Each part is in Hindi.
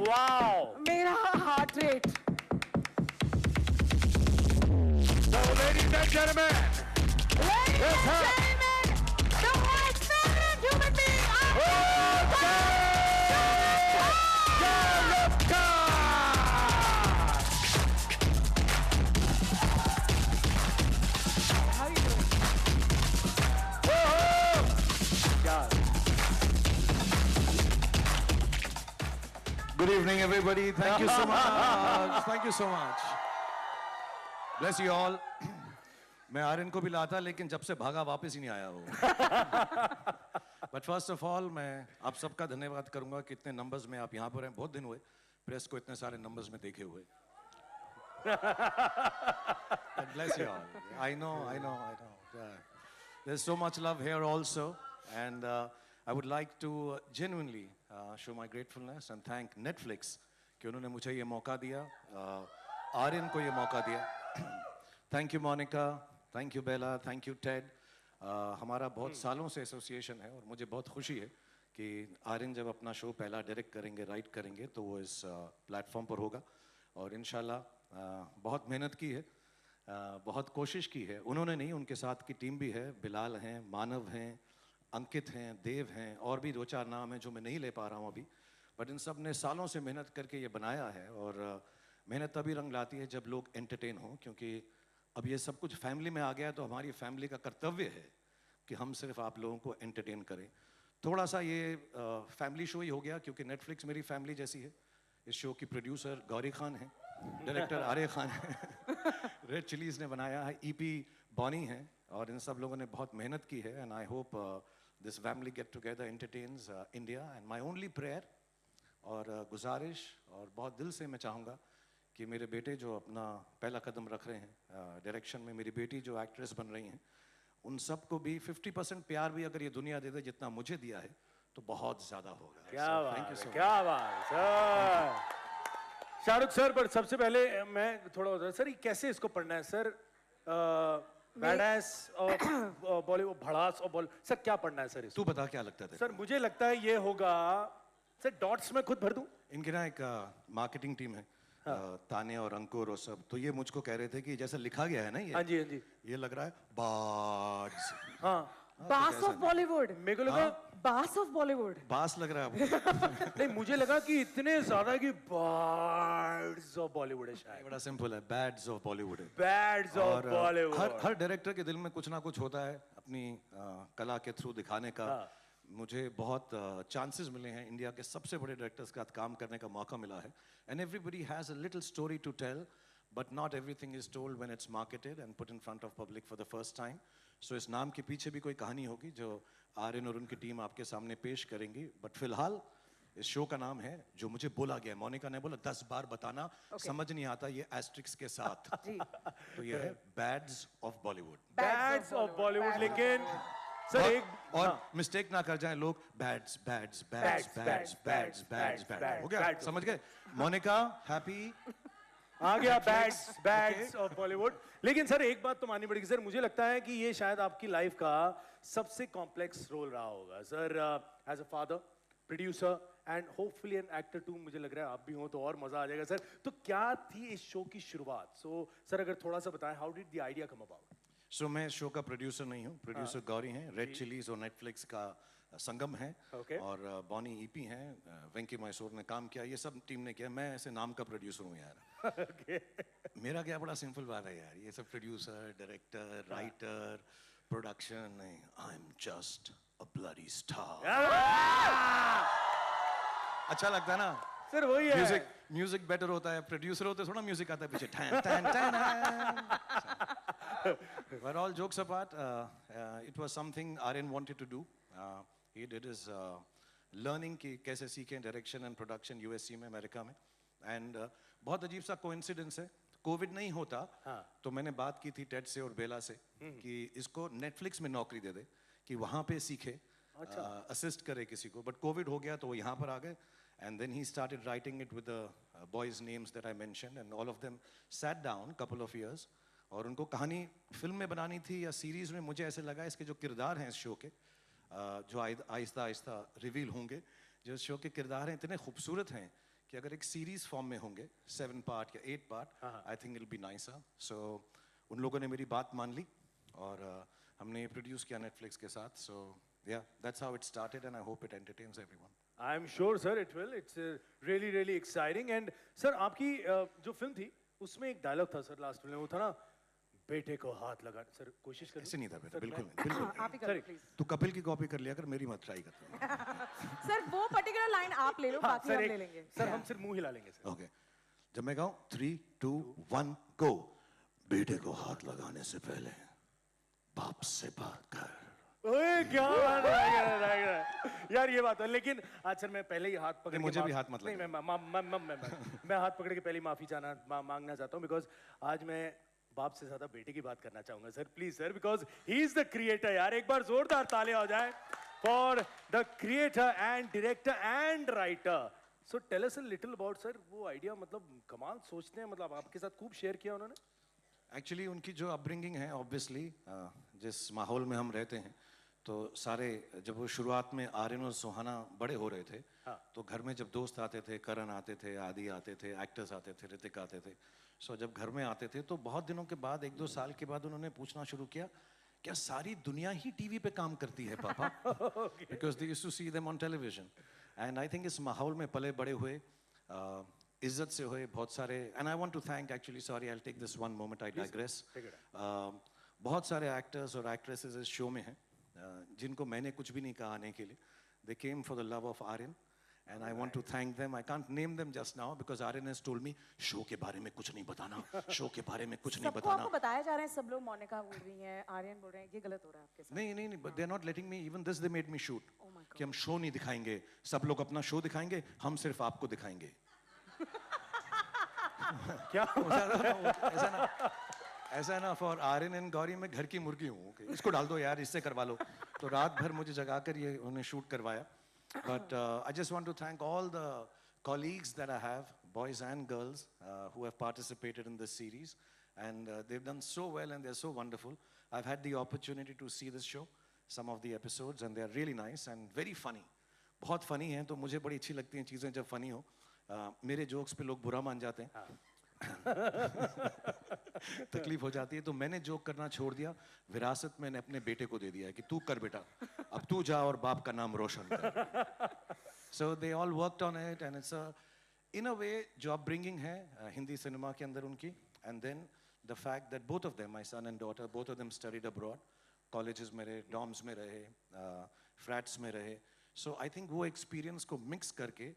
वाओ, मेरा heart rate. So ladies and gentlemen, let's have the most favorite human being How are you doing? Good evening, everybody. Thank you so much. Thank you so much. Bless you all. मैं आर्यन को भी लाता लेकिन जब से भागा वापस ही नहीं आया वो. But first of all मैं आप सबका धन्यवाद करूंगा कि इतने नंबर्स में आप यहाँ पर हैं. बहुत दिन हुए प्रेस को इतने सारे नंबर्स में देखे हुए. But bless you all. I know. There's so much love here also, and I would like to genuinely show my gratefulness and thank Netflix कि उन्होंने मुझे ये मौका दिया, आर्यन को ये मौका दिया. Thank you Monica, thank you Bella, thank you Ted. हमारा बहुत सालों से एसोसिएशन है और मुझे बहुत खुशी है कि आर्यन जब अपना शो पहला डायरेक्ट करेंगे, राइट करेंगे तो वो इस प्लेटफॉर्म पर होगा और इंशाल्लाह बहुत मेहनत की है, बहुत कोशिश की है. उन्होंने नहीं, उनके साथ की टीम भी है. बिलाल हैं, मानव हैं, अंकित हैं, देव हैं और भी 2-4 नाम हैं जो मैं नहीं ले पा रहा हूँ अभी. बट इन सब ने सालों से मेहनत करके ये बनाया है और मेहनत तभी रंग लाती है जब लोग एंटरटेन हों, क्योंकि अब ये सब कुछ फैमिली में आ गया तो हमारी फैमिली का कर्तव्य है कि हम सिर्फ आप लोगों को एंटरटेन करें. थोड़ा सा ये फैमिली शो ही हो गया क्योंकि नेटफ्लिक्स मेरी फैमिली जैसी है. इस शो की प्रोड्यूसर गौरी खान है, डायरेक्टर आर्य खान है, रेड चिलीज ने बनाया है, ईपी बॉनी है और इन सब लोगों ने बहुत मेहनत की है. And I hope this family get together entertains India. And my only prayer और गुजारिश और बहुत दिल से मैं चाहूँगा कि मेरे बेटे जो अपना पहला कदम रख रहे हैं डायरेक्शन में, मेरी बेटी जो एक्ट्रेस बन रही हैं, उन सबको भी 50% प्यार भी अगर ये दुनिया दे दे जितना मुझे दिया है तो बहुत ज़्यादा होगा. क्या बात है, so क्या बात सर. शाहरुख सर, पर सबसे पहले मैं थोड़ा होता सर, ये कैसे इसको पढ़ना है सर? बैडएस और बॉलीवुड, भड़ास और बॉलीवुड, सर क्या पढ़ना है सर इसको? तू बता क्या लगता है सर? मुझे लगता है ये होगा सर, डॉट्स में खुद भर दूं. इनकी ना एक मार्केटिंग टीम है, ताने और अंकुर और सब, तो ये मुझको कह रहे थे कि जैसा लिखा गया है ना ये, हाँ जी, हाँ जी, ये लग रहा है बार्ड्स. हाँ, बास ऑफ बॉलीवुड. मेरे को लगा बास ऑफ बॉलीवुड. बास लग रहा है. नहीं, मुझे लगा कि इतने ज्यादा कि बार्ड्स ऑफ बॉलीवुड है शायद. बड़ा सिंपल है, बैड्स ऑफ बॉलीवुड है. Bads of Bollywood. हर डायरेक्टर के दिल में कुछ ना कुछ होता है अपनी कला के थ्रू दिखाने का. मुझे बहुत चांसेस मिले हैं, इंडिया के सबसे बड़े डायरेक्टर्स के साथ काम करने का मौका मिला है. And everybody has a little story to tell, but not everything is told when it's marketed and put in front of public for the first time. So इस नाम के पीछे भी कोई कहानी होगी जो आर्यन और उनकी टीम आपके सामने पेश करेंगी. बट फिलहाल इस शो का नाम है, जो मुझे बोला गया, मोनिका ने बोला 10 बार बताना, समझ नहीं आता ये एस्ट्रिक्स के साथ. तो ये है bads of Bollywood. Bads of Bollywood. लेकिन सर एक और मिस्टेक ना कर जाएं लोग, bads bads bads bads bads bads bads हो गया, समझ गए? मोनिका हैप्पी आ गया, बैड्स ऑफ बॉलीवुड. लेकिन सर एक बात तो माननी पड़ेगी सर, मुझे लगता है कि ये शायद आपकी लाइफ का सबसे कॉम्प्लेक्स रोल रहा होगा sir, as a father, producer and hopefully an actor too. मुझे लग रहा है आप भी हो तो और मजा आ जाएगा सर. तो क्या थी इस शो की शुरुआत? सो सर अगर थोड़ा सा बताएं, how did the idea come about? So मैं शो का प्रोड्यूसर नहीं हूँ, प्रोड्यूसर गौरी हैं. रेड चिलीज और नेटफ्लिक्स का संगम है और बॉनी ईपी हैं, वेंकी मैसूर ने काम किया, ये सब टीम ने किया. मैं ऐसे नाम का प्रोड्यूसर हूँ यार. मेरा क्या बड़ा सिंपल बात है यार, ये सब प्रोड्यूसर, डायरेक्टर, राइटर, प्रोडक्शन नहीं. I am just a bloody star. अच्छा लगता है ना सर? वही है, म्यूजिक बेटर होता है. प्रोड्यूसर होते थोड़ा म्यूजिक आता है पीछे, tan tan tan. But all jokes apart, it was something Aryan wanted to do. He did his learning कि कैसे सीखें डायरेक्शन एंड प्रोडक्शन यूएससी में, अमेरिका में. एंड बहुत अजीब सा कोइंसिडेंस है, कोविड नहीं होता तो मैंने बात की थी टेड से और बेला से कि इसको नेटफ्लिक्स में नौकरी दे दे कि वहाँ पे सीखे, असिस्ट करे किसी को. बट कोविड हो गया तो वो यहाँ पर आ गए. And then he started writing it with the boys' names that I mentioned, and all of them sat down couple of years. और उनको कहानी फिल्म में बनानी थी या सीरीज में. मुझे ऐसे लगा इसके जो किरदार हैं इस शो के, जो आहिस्ता आहिस्ता रिवील होंगे, जो इस शो के किरदार हैं इतने खूबसूरत हैं कि अगर एक सीरीज फॉर्म में होंगे 7 पार्ट या 8 part, I think it be nicer. So उन लोगों ने मेरी बात मान ली और हमने ये प्रोड्यूस किया नेटफ्लिक्स के साथ. सो या that's how it started and I hope it entertains everyone. I am sure sir it will. It's really really exciting. And sir आपकी जो फिल्म थी उसमें एक डायलॉग था सर लास्ट में, वो था ना बेटे को हाथ लगा. सर कोशिश करें. ऐसे नहीं था बेटा, बिल्कुल नहीं, बिल्कुल नहीं. आप ही करो प्लीज. तू कपिल की कॉपी कर लिया कर, मेरी मत ट्राई कर. सर वो पर्टिकुलर लाइन आप ले लो, हाँ, बाकी सर हम एक- ले लेंगे. सर हम सिर्फ मुंह हिला लेंगे सर. ओके, जब मैं कहूँ 3, 2, 1 गो. बेटे को हाथ लगाने से पहले बाप से बात कर. ओए क्या बात है यार, ये बात है. लेकिन आज सर मैं पहले ही हाथ पकड़ नहीं, के मुझे भी माफ- हाथ मत नहीं, लगाओ. मैं हाथ पकड़ के पहले माफी मांगना चाहता हूँ, बिकॉज आज मैं बाप से ज्यादा बेटे की बात करना चाहूंगा sir. Please sir, because he is the creator. यार एक बार जोरदार ताले हो जाए for the creator and director and writer. So tell us a little about sir वो आइडिया. मतलब कमाल सोचते हैं, मतलब आपके साथ खूब शेयर किया उन्होंने. एक्चुअली उनकी जो अपब्रिंगिंग है, ऑब्वियसली जिस माहौल में हम रहते हैं, तो सारे जब वो शुरुआत में आर्यन और सुहाना बड़े हो रहे थे, तो घर में जब दोस्त आते थे, करण आते थे, आदि आते थे, एक्टर्स आते थे, ऋतिक आते थे. सो जब घर में आते थे तो बहुत दिनों के बाद, 1-2 साल के बाद उन्होंने पूछना शुरू किया, क्या सारी दुनिया ही टीवी पे काम करती है पापा? Because they used to see them on television. And I think इस माहौल में पले बड़े हुए, इज्जत से हुए बहुत सारे. And I want to thank, actually sorry, I will take this one moment, I digress. बहुत सारे एक्टर्स और एक्ट्रेसेस इस शो में हैं जिनको मैंने कुछ भी नहीं कहा आने के लिए. They came for the love of Aryan and I want to thank them. I can't name them just now because Aryan has told me show के बारे में कुछ नहीं बताना, शो के बारे में कुछ नहीं सबको आपको बताना. बताया जा रहा है, सब लोग मोनिका बोल रही हैं, आर्यन बोल रहे हैं, ये गलत हो रहा है आपके साथ. नहीं नहीं नहीं, but they are not letting me. Even this they made me shoot Oh my God. कि हम शो नहीं दिखाएंगे, सब लोग अपना शो दिखाएंगे, हम सिर्फ आपको दिखाएंगे. क्या ऐसा ना फॉर आर्यन एंड गौरी मैं घर की मुर्गी हूँ कि इसको डाल दो यार, इससे करवा लो. तो रात भर मुझे जगाकर ये उन्हें शूट करवाया. But I just want to thank all the colleagues that I have, boys and girls, who have participated in this series, and they've done so well and they're so wonderful. I've had the opportunity to see this show, some of the episodes, and they're really nice and very funny. बहुत funny हैं, तो मुझे बड़ी अच्छी लगती हैं चीज़ें जब funny हो. मेरे jokes पे लोग बुरा मान जाते हैं. तकलीफ हो जाती है, तो मैंने जोक करना छोड़ दिया. विरासत मैंने अपने बेटे को दे दिया है कि तू कर बेटा, अब तू जा और बाप का नाम रोशन कर. So they all worked on it and it's in a way जो upbringing है हिंदी सिनेमा के अंदर उनकी. And then the fact that both of them, my son and daughter, both of them studied abroad, colleges में रहे, dorms में रहे, flats में रहे. So I think वो experience को mix करके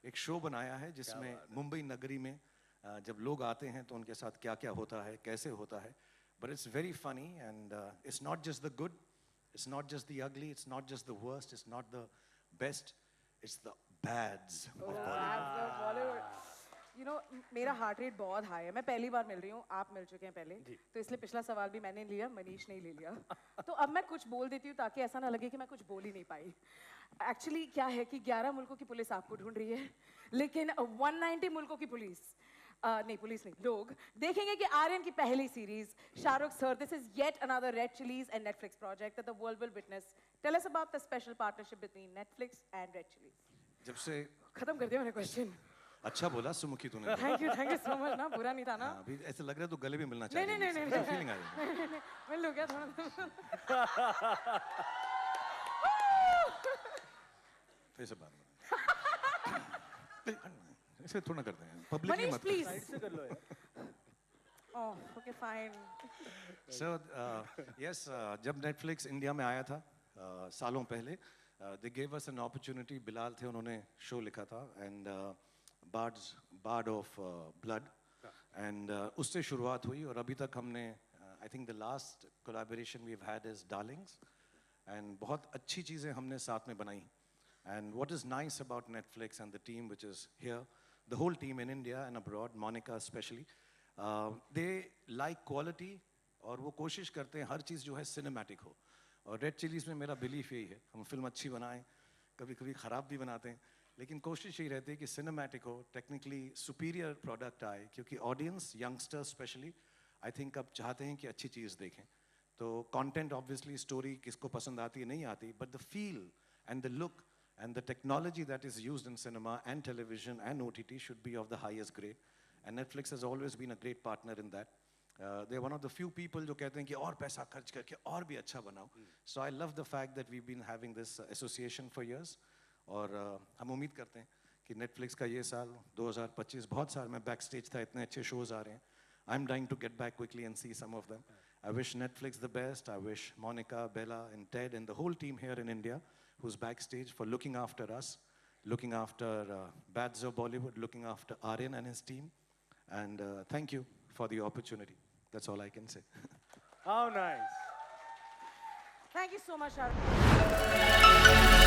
एक show बनाया है जिसमें मुंबई नगरी में जब लोग आते हैं तो उनके साथ क्या क्या होता है, कैसे होता है. But it's very funny and it's not just the good, it's not just the ugly, it's not just the worst, it's not the best, it's the bads of Bollywood. You know, मेरा हार्ट रेट बहुत हाई है. मैं पहली बार मिल रही हूँ, आप मिल चुके हैं पहले, तो इसलिए पिछला सवाल भी मैंने लिया, मनीष ने ही ले लिया. तो अब मैं कुछ बोल देती हूँ ताकि ऐसा ना लगे कि मैं कुछ बोल ही नहीं पाई. एक्चुअली क्या है कि 11 मुल्कों की पुलिस आपको ढूंढ रही है, लेकिन 190 मुल्कों की पुलिस नहीं, पुलिस नहीं, लोग देखेंगे कि आर्यन की पहली series Shahrukh sir, this is yet another Red Chillies and Netflix project that the world will witness. Tell us about the special partnership between Netflix and Red Chillies. जब से खत्म कर दिया मैंने क्वेश्चन. अच्छा बोला सुमुखी तूने. Thank you so much. ना बुरा नहीं था ना. हाँ, अभी ऐसे लग रहा है तू गले भी मिलना नहीं चाहिए. नहीं नहीं नहीं फीलिंग आ रही है. मिल लो क्या थोड़ा. फिर से बात ऐसे थोड़ा करते हैं, पब्लिक मनीष मत. प्लीज. साइड से कर लो यार. Oh okay fine. So yes, जब Netflix इंडिया में आया था सालों पहले, they gave us an opportunity. Bilal थे, उन्होंने शो लिखा था and Bard of Blood, and उससे शुरुआत हुई और अभी तक हमने I think the last collaboration we've had is Darlings, and बहुत अच्छी चीज़ें हमने साथ में बनाई. And what is nice about Netflix and the team which is here, the whole team in India and abroad, Monica especially, they like quality और वो कोशिश करते हैं हर चीज़ जो है सिनेमैटिक हो. और रेड चिलीज़ में मेरा बिलीफ यही है, हम फिल्म अच्छी बनाएं, कभी कभी ख़राब भी बनाते हैं, लेकिन कोशिश यही रहती है कि सिनेमैटिक हो, टेक्निकली सुपीरियर प्रोडक्ट आए, क्योंकि audience, youngsters specially, I think अब चाहते हैं कि अच्छी चीज़ देखें. तो कंटेंट ऑब्वियसली, स्टोरी किसको पसंद आती है नहीं आती, but the feel and the look And the technology that is used in cinema and television and OTT should be of the highest grade. And Netflix has always been a great partner in that. They're one of the few people जो कहते हैं कि और पैसा खर्च करके और भी अच्छा बनाओ. So I love the fact that we've been having this association for years. और हम उम्मीद करते हैं कि Netflix का ये साल 2025 बहुत साल में backstage था, इतने अच्छे shows आ रहे हैं. I'm dying to get back quickly and see some of them. I wish Netflix the best. I wish Monica, Bella, and Ted, and the whole team here in India, who's backstage, for looking after us, looking after Bads of Bollywood, looking after Aryan and his team. And thank you for the opportunity. That's all I can say. How nice. Thank you so much, Shahrukh.